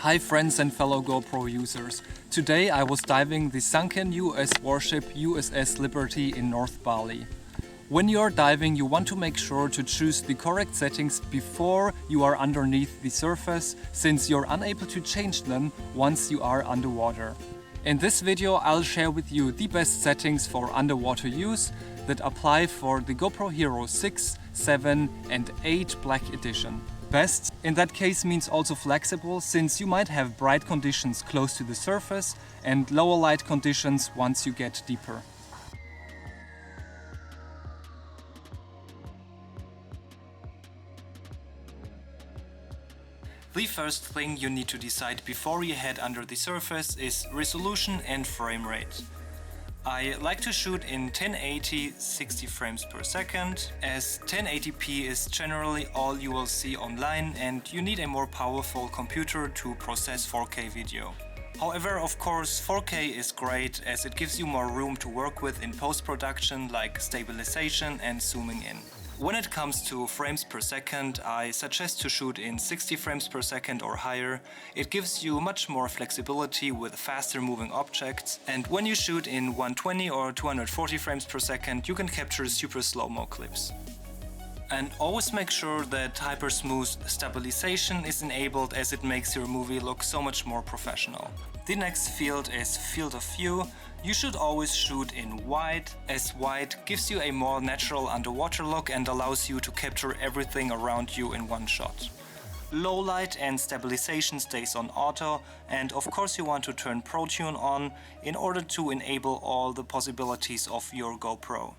Hi friends and fellow GoPro users. Today I was diving the sunken US warship USS Liberty in North Bali. When you are diving, you want to make sure to choose the correct settings before you are underneath the surface, since you're unable to change them once you are underwater. In this video I'll share with you the best settings for underwater use that apply for the GoPro Hero 6, 7 and 8 Black Edition. Best in that case means also flexible, since you might have bright conditions close to the surface and lower light conditions once you get deeper. The first thing you need to decide before you head under the surface is resolution and frame rate. I like to shoot in 1080 60 frames per second, as 1080p is generally all you will see online and you need a more powerful computer to process 4K video. However, of course, 4K is great as it gives you more room to work with in post-production, like stabilization and zooming in. When it comes to frames per second, I suggest to shoot in 60 frames per second or higher. It gives you much more flexibility with faster moving objects, and when you shoot in 120 or 240 frames per second, you can capture super slow-mo clips. And always make sure that hyper-smooth stabilization is enabled, as it makes your movie look so much more professional. The next field is field of view. You should always shoot in wide, as wide gives you a more natural underwater look and allows you to capture everything around you in one shot. Low light and stabilization stays on auto, and of course you want to turn Pro Tune on in order to enable all the possibilities of your GoPro.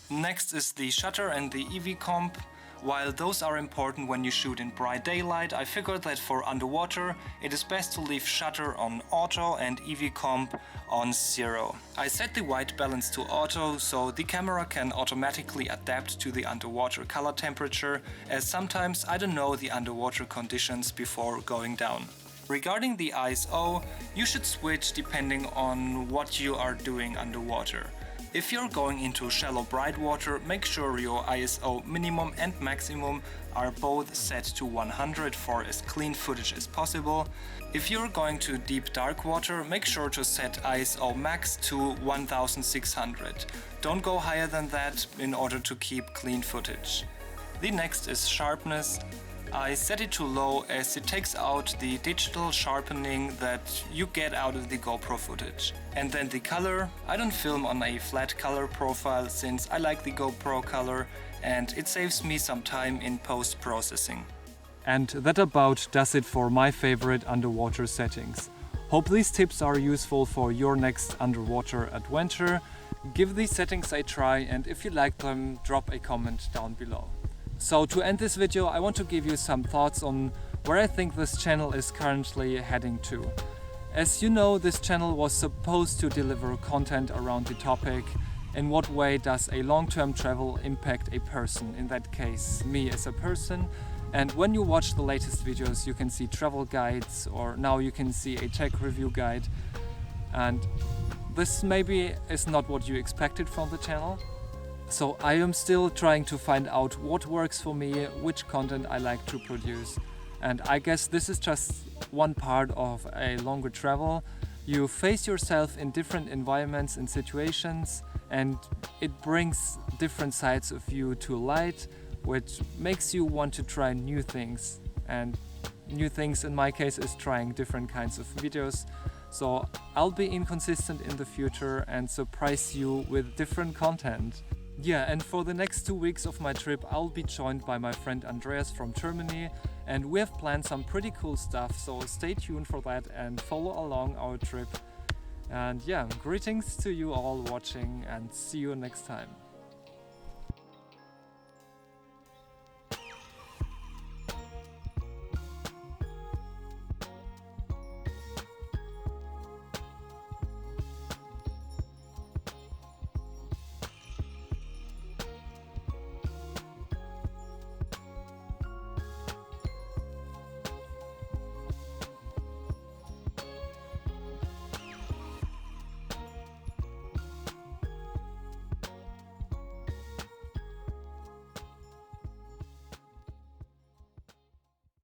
Next is the shutter and the EV comp. While those are important when you shoot in bright daylight, I figured that for underwater it is best to leave shutter on auto and EV comp on 0. I set the white balance to auto so the camera can automatically adapt to the underwater color temperature, as sometimes I don't know the underwater conditions before going down. Regarding the ISO, you should switch depending on what you are doing underwater. If you're going into shallow bright water, make sure your ISO minimum and maximum are both set to 100 for as clean footage as possible. If you're going to deep dark water, make sure to set ISO max to 1600. Don't go higher than that in order to keep clean footage. The next is sharpness. I set it to low as it takes out the digital sharpening that you get out of the GoPro footage. And then the color, I don't film on a flat color profile since I like the GoPro color and it saves me some time in post-processing. And that about does it for my favorite underwater settings. Hope these tips are useful for your next underwater adventure. Give these settings a try, and if you like them, drop a comment down below. So to end this video, I want to give you some thoughts on where I think this channel is currently heading to. As you know, this channel was supposed to deliver content around the topic: in what way does a long-term travel impact a person, in that case me as a person. And when you watch the latest videos, you can see travel guides, or now you can see a tech review guide. And this maybe is not what you expected from the channel. So I am still trying to find out what works for me, which content I like to produce. And I guess this is just one part of a longer travel. You face yourself in different environments and situations, and it brings different sides of you to light, which makes you want to try new things. And new things in my case is trying different kinds of videos. So I'll be inconsistent in the future and surprise you with different content. Yeah, and for the next 2 weeks of my trip, I'll be joined by my friend Andreas from Germany, and we have planned some pretty cool stuff, so stay tuned for that and follow along our trip. And yeah, greetings to you all watching, and see you next time.